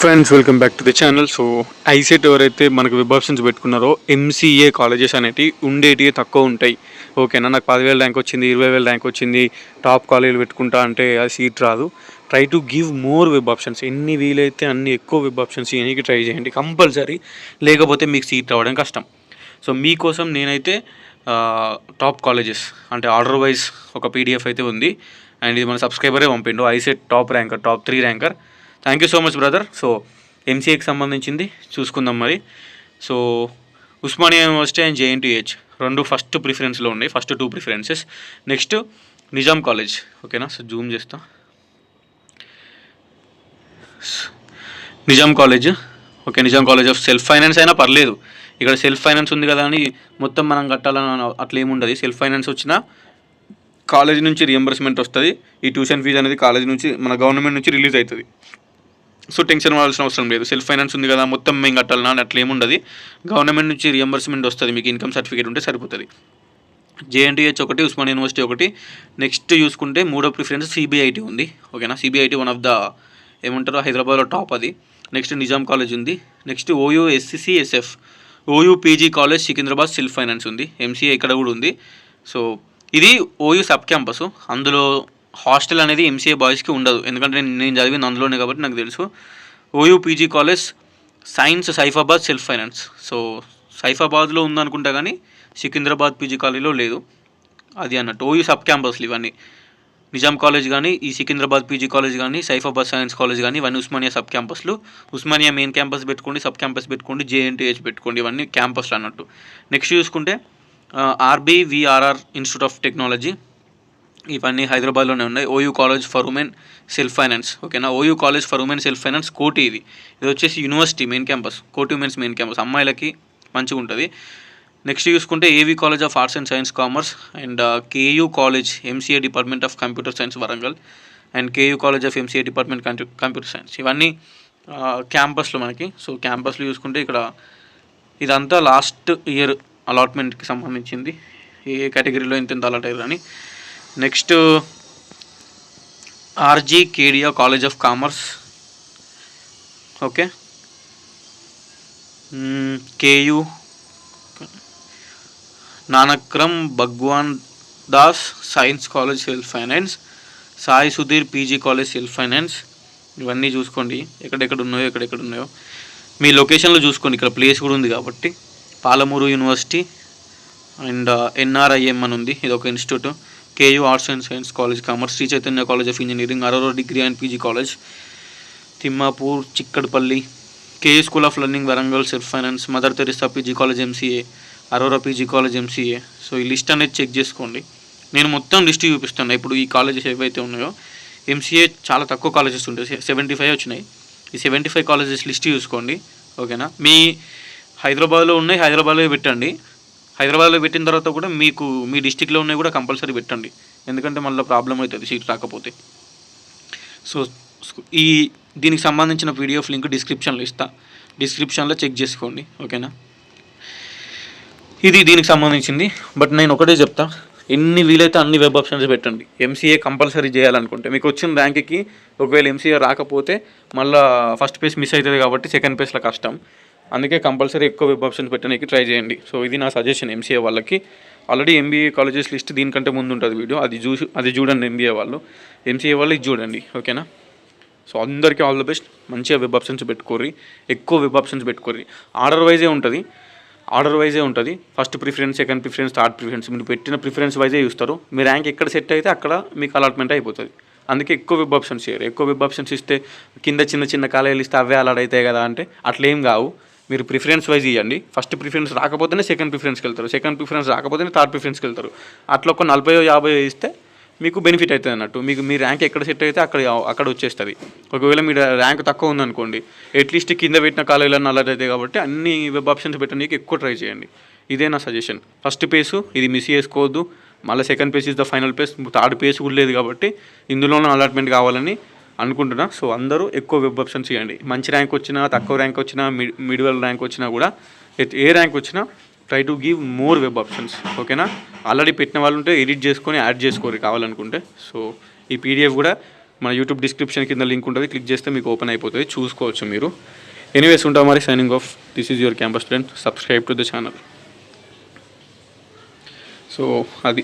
Friends welcome back to the channel. So ICET ఎవరైతే మనకు web options పెట్టుకున్నారో MCA colleges అనేటివి ఉండేటివి తక్కువ ఉంటాయి. ఓకేనా, నాకు 10,000 ర్యాంక్ వచ్చింది, 20,000 ర్యాంక్ వచ్చింది, టాప్ కాలేజీలు పెట్టుకుంటా అంటే అది సీట్ రాదు. Try to give more web options. ఎన్ని వీలైతే అన్ని ఎక్కువ వెబ్ ఆప్షన్స్ ఇవన్నీ ట్రై చేయండి కంపల్సరీ, లేకపోతే మీకు సీట్ రావడం కష్టం. సో మీకోసం నేనైతే టాప్ కాలేజెస్ అంటే ఆర్డర్ వైజ్ ఒక పీడిఎఫ్ అయితే ఉంది. అండ్ ఇది మన సబ్స్క్రైబరే పంపిండు, ICET top ranker, top 3 ranker. Thank you so much brother. So ఎంసీఏకి సంబంధించింది చూసుకుందాం మరి. So Osmania university and JNTUH రెండు ఫస్ట్ ప్రిఫరెన్స్లో ఉన్నాయి, first 2 preferences. Next Nizam college. ఓకేనా, సో జూమ్ చేస్తా. Nizam college. Okay, Nizam college of self finance అయినా పర్లేదు. ఇక్కడ సెల్ఫ్ ఫైనాన్స్ ఉంది కదా అని మొత్తం మనం కట్టాలని అట్లా ఏముండదు. సెల్ఫ్ ఫైనాన్స్ వచ్చినా కాలేజ్ నుంచి రియంబర్స్మెంట్ వస్తుంది. ఈ ట్యూషన్ ఫీజు అనేది కాలేజ్ నుంచి మన గవర్నమెంట్ నుంచి రిలీజ్ అవుతుంది. సో టెన్షన్ పడాల్సిన అవసరం లేదు. సెల్ఫ్ ఫైనాన్స్ ఉంది కదా మొత్తం మేము కట్టాలన్నా అని అట్లా ఏముండదు. గవర్నమెంట్ నుంచి రియంబర్స్మెంట్ వస్తుంది, మీకు ఇన్కమ్ సర్టిఫికేట్ ఉంటే సరిపోతుంది. జేఎన్టీహెచ్ ఒకటి, ఉస్మానియా యూనివర్సిటీ ఒకటి. నెక్స్ట్ చూసుకుంటే మూడో ప్రిఫరెన్స్ సిబిఐటి ఉంది. ఓకేనా, సిబిఐటి వన్ ఆఫ్ ద ఏమంటారు హైదరాబాద్లో టాప్ అది. నెక్స్ట్ నిజాం కాలేజ్ ఉంది. Next OU SCCSF, OU PG college Secunderabad self finance ఉంది. ఎంసీఏ ఇక్కడ కూడా ఉంది. సో ఇది ఓయూ సబ్ క్యాంపస్. అందులో హాస్టల్ అనేది ఎంసీఏ బాయ్స్కి ఉండదు, ఎందుకంటే నేను చదివింది అందులోనే కాబట్టి నాకు తెలుసు. OU PG college science Saifabad self finance. So సైఫాబాద్లో ఉందనుకుంటా కానీ సికింద్రాబాద్ పీజీ కాలేజ్లో లేదు అది అన్నట్టు. ఓయూ సబ్ క్యాంపస్లు ఇవన్నీ. నిజాం కాలేజ్ కానీ, ఈ సికింద్రాబాద్ పీజీ కాలేజ్ కానీ, సైఫాబాద్ సైన్స్ కాలేజ్ కానీ ఇవన్నీ ఉస్మానియా సబ్ క్యాంపస్లు. ఉస్మానియా మెయిన్ క్యాంపస్ పెట్టుకోండి, సబ్ క్యాంపస్ పెట్టుకోండి, జేఎన్టీహెచ్ పెట్టుకోండి, ఇవన్నీ క్యాంపస్లు అన్నట్టు. నెక్స్ట్ చూసుకుంటే ఆర్బీవీఆర్ఆర్ ఇన్స్టిట్యూట్ ఆఫ్ టెక్నాలజీ, ఇవన్నీ హైదరాబాద్లోనే ఉన్నాయి. OU college for women self finance. ఓకేనా, OU college for women self finance Koti. ఇది వచ్చేసి university main campus, Koti women's main campus, అమ్మాయిలకి మంచిగా ఉంటుంది. నెక్స్ట్ చూసుకుంటే AV college of arts and science commerce and KU college MCA department of computer science Warangal and KU college of MCA department computer science. ఇవన్నీ క్యాంపస్లో మనకి. So క్యాంపస్లో చూసుకుంటే ఇక్కడ ఇదంతా లాస్ట్ ఇయర్ అలాట్మెంట్కి సంబంధించింది, ఏ కేటగిరీలో ఇంత అలాట్ అయ్యారని. Next RG Kedia college of commerce. Okay, KU Nanakram Bhagwan Das science college self finance, Sai Sudheer PG college self finance. ఇవన్నీ చూసుకోండి ఎక్కడెక్కడ ఉన్నాయో మీ లొకేషన్లో చూసుకోండి. ఇక్కడ ప్లేస్ కూడా ఉంది కాబట్టి. పాలమూరు యూనివర్సిటీ అండ్ ఎన్ఆర్ఐఎం అని ఉంది, ఇది ఒక institute. KU arts and science college commerce, Sri Chaitanya college of engineering, Aurora degree and PG college, Thimmapur Chikkadpally, KU school of learning Warangal self finance, Mother Teresa PG college MCA, Aurora PG college MCA. So ఈ list అనేది check చేసుకోండి. నేను మొత్తం list చూపిస్తాను. ఇప్పుడు ఈ colleges ఏవైతే ఉన్నాయో ఎంసీఏ చాలా తక్కువ కాలేజెస్ ఉంటాయి, 75 వచ్చినాయి. ఈ 75 కాలేజెస్ లిస్ట్ చూసుకోండి. ఓకేనా, మీ హైదరాబాద్లో ఉన్నాయి, హైదరాబాద్లో పెట్టండి. హైదరాబాద్లో పెట్టిన తర్వాత కూడా మీకు మీ డిస్టిక్లో ఉన్నాయి కూడా కంపల్సరీ పెట్టండి, ఎందుకంటే మళ్ళీ ప్రాబ్లం అవుతుంది సీట్ రాకపోతే. సో దీనికి సంబంధించిన పీడిఎఫ్ లింక్ డిస్క్రిప్షన్లో ఇస్తా, డిస్క్రిప్షన్లో చెక్ చేసుకోండి. ఓకేనా, ఇది దీనికి సంబంధించింది. బట్ నేను ఒకటే చెప్తా, ఎన్ని వీలైతే అన్ని వెబ్ ఆప్షన్స్ పెట్టండి. ఎంసీఏ కంపల్సరీ చేయాలనుకుంటే మీకు వచ్చిన ర్యాంక్కి ఒకవేళ ఎంసీఏ రాకపోతే మళ్ళీ ఫస్ట్ పేజ్ మిస్ అవుతుంది కాబట్టి సెకండ్ పేజ్లో కష్టం. అందుకే కంపల్సరీ ఎక్కువ వెబ్ ఆప్షన్స్ పెట్టడానికి ట్రై చేయండి. సో ఇది నా సజెషన్ ఎంసీఏ వాళ్ళకి. ఆల్రెడీ ఎంబీఏ కాలేజెస్ లిస్ట్ దీనికంటే ముందు ఉంటుంది వీడియో, అది చూడండి. ఎంబీఏ వాళ్ళు, ఎంసీఏ వాళ్ళు ఇది చూడండి. ఓకేనా, సో అందరికీ ఆల్ ద బెస్ట్. మంచిగా వెబ్ ఆప్షన్స్ పెట్టుకోర్రి, ఎక్కువ వెబ్ ఆప్షన్స్ పెట్టుకోర్రి. ఆర్డర్ వైజే ఉంటుంది. First preference, second preference, third preference. మీరు పెట్టిన ప్రిఫరెన్స్ వైజే చూస్తారు. మీ ర్యాంక్ ఎక్కడ సెట్ అయితే అక్కడ మీకు అలాట్మెంట్ అయిపోతుంది. అందుకే ఎక్కువ వెబ్ ఆప్షన్స్ చేయరు. ఎక్కువ వెబ్ ఆప్షన్స్ ఇస్తే కింద చిన్న కాలేజీలు ఇస్తే అవే అలాట్ అవుతాయి కదా అంటే అట్లేం కావు. మీరు ప్రిఫరెన్స్ వైజ్ ఇవ్వండి. ఫస్ట్ ప్రిఫరెన్స్ రాకపోతేనే సెకండ్ ప్రిఫరెన్స్కి వెళ్తారు, సెకండ్ ప్రిఫరెన్స్ రాకపోతేనే థర్డ్ ప్రిఫరెన్స్కి వెళ్తారు. అట్లా ఒక 40-50 ఇస్తే మీకు బెనిఫిట్ అవుతుంది అన్నట్టు. మీకు మీ ర్యాంక్ ఎక్కడ సెట్ అయితే అక్కడ వచ్చేస్తుంది. ఒకవేళ మీ ర్యాంక్ తక్కువ ఉందనుకోండి, అట్లీస్ట్ కింద పెట్టిన కాలేజీలన్నీ అలాట్ అవుతాయి కాబట్టి అన్ని వెబ్ ఆప్షన్స్ పెట్టడానికి ఎక్కువ ట్రై చేయండి. ఇదే నా సజెషన్. ఫస్ట్ పేసు ఇది మిస్ చేసుకోవద్దు, మళ్ళీ second page is the final page, third page కూడా లేదు కాబట్టి ఇందులోనే అలాట్మెంట్ కావాలని అనుకుంటున్నా. సో అందరూ ఎక్కువ వెబ్ ఆప్షన్స్ ఇవ్వండి. మంచి ర్యాంక్ వచ్చినా, తక్కువ ర్యాంక్ వచ్చినా, మిడిల్ ర్యాంక్ వచ్చినా కూడా, ఏ ర్యాంక్ వచ్చినా try to give more web options. ఓకేనా, ఆల్రెడీ పెట్టిన వాళ్ళు ఉంటే ఎడిట్ చేసుకొని యాడ్ చేసుకోరు కావాలనుకుంటే. సో ఈ పీడిఎఫ్ కూడా మన యూట్యూబ్ డిస్క్రిప్షన్ కింద లింక్ ఉంటుంది, క్లిక్ చేస్తే మీకు ఓపెన్ అయిపోతుంది, చూసుకోవచ్చు మీరు. ఎనీవేస్ ఉంటాం మరి, signing off. This is your campus student. Subscribe to the channel. So అది